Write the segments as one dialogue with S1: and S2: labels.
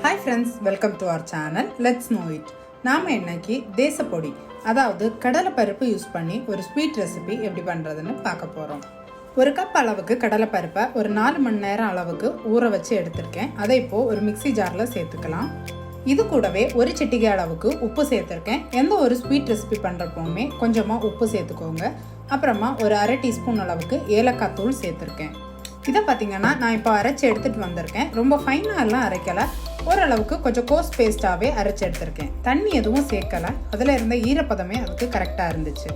S1: Hi friends, welcome to our channel. Let's know it. நாம இன்னைக்கு தேச பொடி அதாவது கடலை பருப்பு யூஸ் பண்ணி ஒரு ஸ்வீட் ரெசிபி எப்படி பண்றதுன்னு பார்க்க போறோம். ஒரு கப் அளவுக்கு கடலை பருப்பை ஒரு 4 மணி நேரம் அளவுக்கு ஊற வச்சு எடுத்திருக்கேன். அதை இப்போ ஒரு மிக்ஸி ஜார்ல சேர்த்துக்கலாம். இது கூடவே ஒரு சிட்டிகை அளவுக்கு உப்பு சேர்த்துருக்கேன். எந்த ஒரு ஸ்வீட் ரெசிபி பண்ணுறப்போவுமே கொஞ்சமாக உப்பு சேர்த்துக்கோங்க. அப்புறமா ஒரு அரை டீஸ்பூன் அளவுக்கு ஏலக்காய் தூள் சேர்த்துருக்கேன். இதை பார்த்தீங்கன்னா நான் இப்போ அரைச்சி எடுத்துகிட்டு வந்திருக்கேன். ரொம்ப ஃபைனாலாம் அரைக்கலை, ஓரளவுக்கு கொஞ்சம் கோஸ் பேஸ்ட்டாகவே அரைச்சி எடுத்திருக்கேன். தண்ணி எதுவும் சேர்க்கலை, அதில் இருந்த ஈரப்பதமே அதுக்கு கரெக்டாக இருந்துச்சு.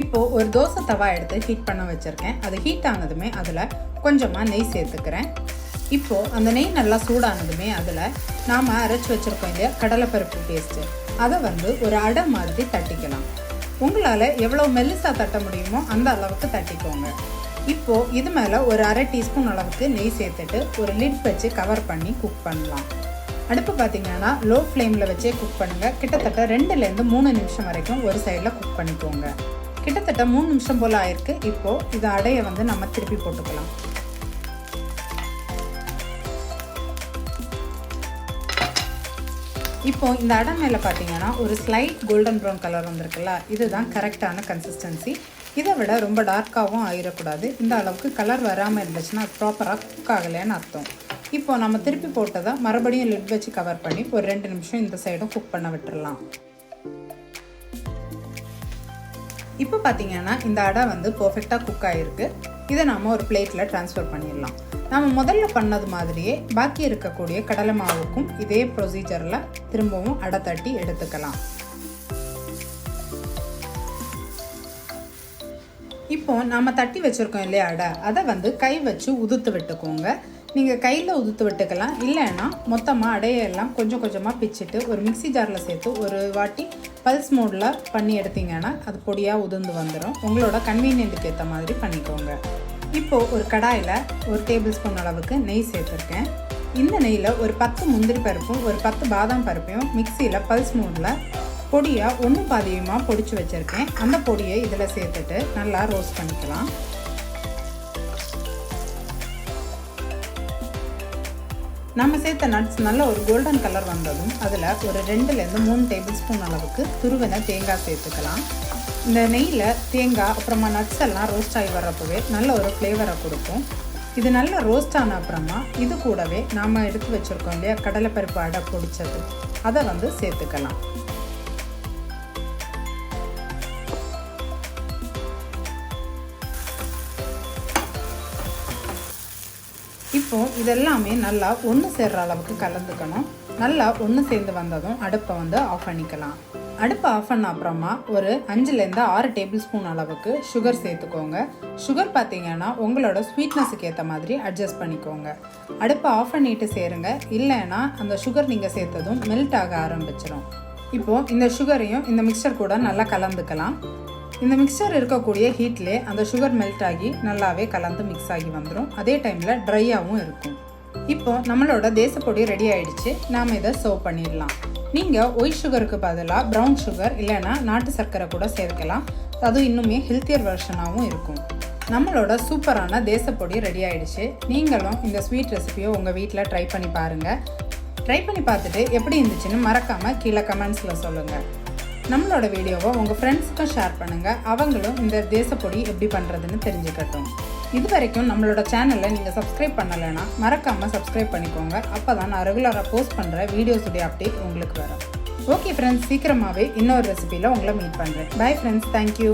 S1: இப்போது ஒரு தோசை தவா எடுத்து ஹீட் பண்ண வச்சுருக்கேன். அது ஹீட் ஆனதுமே அதில் கொஞ்சமாக நெய் சேர்த்துக்கிறேன். இப்போது அந்த நெய் நல்லா சூடானதுமே அதில் நாம் அரைச்சி வச்சுருக்கோம் இல்லையா கடலைப்பருப்பு பேஸ்ட்டு, அதை ஒரு அடை மாதிரி தட்டிக்கலாம். உங்களால் எவ்வளோ மெல்லிசாக தட்ட முடியுமோ அந்த அளவுக்கு தட்டிக்கோங்க. இப்போது இது மேலே ஒரு அரை டீஸ்பூன் அளவுக்கு நெய் சேர்த்துட்டு ஒரு லிட் வச்சு கவர் பண்ணி குக் பண்ணலாம். அடுப்பு பார்த்திங்கன்னா லோ ஃப்ளேமில் வச்சே குக் பண்ணுங்கள். கிட்டத்தட்ட 2லேருந்து 3 நிமிஷம் வரைக்கும் ஒரு சைடில் குக் பண்ணிக்கோங்க. கிட்டத்தட்ட 3 நிமிஷம் போல் ஆயிருக்கு. இப்போது இது அடையை நம்ம திருப்பி போட்டுக்கலாம். இப்போது இந்த அடை மேலே பார்த்தீங்கன்னா ஒரு ஸ்லைட் கோல்டன் ப்ரௌன் கலர் வந்திருக்குல்ல, இதுதான் கரெக்டான கன்சிஸ்டன்சி. இதை விட ரொம்ப டார்க்காகவும் ஆகிடக்கூடாது. இந்த அளவுக்கு கலர் வராமல் இருந்துச்சுன்னா அது ப்ராப்பராக குக் ஆகலைன்னு அர்த்தம். இப்போது நம்ம திருப்பி போட்டதை மறுபடியும் லிட் வச்சு கவர் பண்ணி ஒரு 2 நிமிஷம் இந்த சைடும் குக் பண்ண விட்டுடலாம். இப்போ பார்த்தீங்கன்னா இந்த அடை பர்ஃபெக்டாக குக் ஆகிருக்கு. இதை நாம் ஒரு பிளேட்டில் ட்ரான்ஸ்ஃபர் பண்ணிடலாம். நம்ம முதல்ல பண்ணது மாதிரியே பாக்கி இருக்கக்கூடிய கடலை மாவுக்கும் இதே ப்ரொசீஜரில் திரும்பவும் அடை தட்டி எடுத்துக்கலாம். இப்போ நம்ம தட்டி வச்சுருக்கோம் இல்லையா அடை, அதை கை வச்சு உதுத்து விட்டுக்கோங்க. நீங்கள் கையில் உதுத்து விட்டுக்கலாம், இல்லைன்னா மொத்தமாக அடையெல்லாம் கொஞ்சம் கொஞ்சமாக பிச்சுட்டு ஒரு மிக்ஸி ஜாரில் சேர்த்து ஒரு வாட்டி பல்ஸ் மோடில் பண்ணி எடுத்தீங்கன்னா அது பொடியாக உதிர்ந்து வந்துடும். உங்களோட கன்வீனியன்ட்டுக்கு ஏற்ற மாதிரி பண்ணிக்கோங்க. இப்போது ஒரு கடாயில் ஒரு டேபிள் ஸ்பூன் அளவுக்கு நெய் சேர்த்துருக்கேன். இந்த நெய்யில் ஒரு 10 முந்திரி பருப்பும் ஒரு 10 பாதாம் பருப்பையும் மிக்சியில் பல்ஸ் மோடில் பொடியாக 1 பாதியமாக பொடிச்சு வச்சுருக்கேன். அந்த பொடியை இதில் சேர்த்துட்டு நல்லா ரோஸ்ட் பண்ணிக்கலாம். நம்ம சேர்த்த நட்ஸ் நல்ல ஒரு கோல்டன் கலர் வந்ததும் அதில் ஒரு 2லேருந்து 3 டேபிள் ஸ்பூன் அளவுக்கு துருவின தேங்காய் சேர்த்துக்கலாம். இந்த நெய்யில் தேங்காய் அப்புறமா நட்ஸ் எல்லாம் ரோஸ்ட் ஆகி வர்றப்பவே நல்ல ஒரு ஃப்ளேவரை கொடுக்கும். இது நல்லா ரோஸ்ட் ஆன அப்புறமா இது கூடவே நாம் எடுத்து வச்சுருக்கோம் இல்லையா கடலைப்பருப்பு அடை பொடிச்சது, அதை சேர்த்துக்கலாம். இப்போது இதெல்லாமே நல்லா ஒன்று சேர்கிற அளவுக்கு கலந்துக்கணும். நல்லா ஒன்று சேர்ந்து வந்ததும் அடுப்பை ஆஃப் பண்ணிக்கலாம். அடுப்பை ஆஃப் பண்ண அப்புறமா ஒரு 5லேருந்து 6 டேபிள் ஸ்பூன் அளவுக்கு சுகர் சேர்த்துக்கோங்க. சுகர் பார்த்தீங்கன்னா உங்களோட ஸ்வீட்னஸுக்கு ஏற்ற மாதிரி அட்ஜஸ்ட் பண்ணிக்கோங்க. அடுப்பை ஆஃப் பண்ணிட்டு சேருங்க, இல்லைன்னா அந்த சுகர் நீங்கள் சேர்த்ததும் மெல்ட் ஆக ஆரம்பிச்சிடும். இப்போது இந்த சுகரையும் இந்த மிக்சர் கூட நல்லா கலந்துக்கலாம். இந்த மிக்சர் இருக்கக்கூடிய ஹீட்லேயே அந்த சுகர் மெல்ட் ஆகி நல்லாவே கலந்து மிக்ஸ் ஆகி வந்துடும். அதே டைமில் ட்ரையாகவும் இருக்கும். இப்போது நம்மளோட தேசப்பொடி ரெடி ஆகிடுச்சு. நாம் இதை சர்வ் பண்ணிடலாம். நீங்கள் ஒயிட் சுகருக்கு பதிலாக ப்ரௌன் சுகர் இல்லைன்னா நாட்டு சர்க்கரை கூட சேர்க்கலாம். அது இன்னுமே ஹெல்த்தியர் வெர்ஷனாகவும் இருக்கும். நம்மளோட சூப்பரான தேசப்பொடி ரெடி ஆகிடுச்சு. நீங்களும் இந்த ஸ்வீட் ரெசிபியை உங்கள் வீட்டில் ட்ரை பண்ணி பாருங்கள். ட்ரை பண்ணி பார்த்துட்டு எப்படி இருந்துச்சுன்னு மறக்காமல் கீழே கமெண்ட்ஸில் சொல்லுங்கள். நம்மளோட வீடியோவை உங்கள் ஃப்ரெண்ட்ஸுக்கும் ஷேர் பண்ணுங்கள். அவங்களும் இந்த தேசப்பொடி எப்படி பண்ணுறதுன்னு தெரிஞ்சுக்கட்டும். இது வரைக்கும் நம்மளோட சேனலை நீங்கள் சப்ஸ்கிரைப் பண்ணலைன்னா மறக்காமல் சப்ஸ்கிரைப் பண்ணிக்கோங்க. அப்போ தான் நான் ரெகுலராக போஸ்ட் பண்ணுற வீடியோஸுடைய அப்டேட் உங்களுக்கு வரும். ஓகே ஃப்ரெண்ட்ஸ், சீக்கிரமாகவே இன்னொரு ரெசிபியில் உங்களை மீட் பண்ணுறேன். Bye friends, thank you.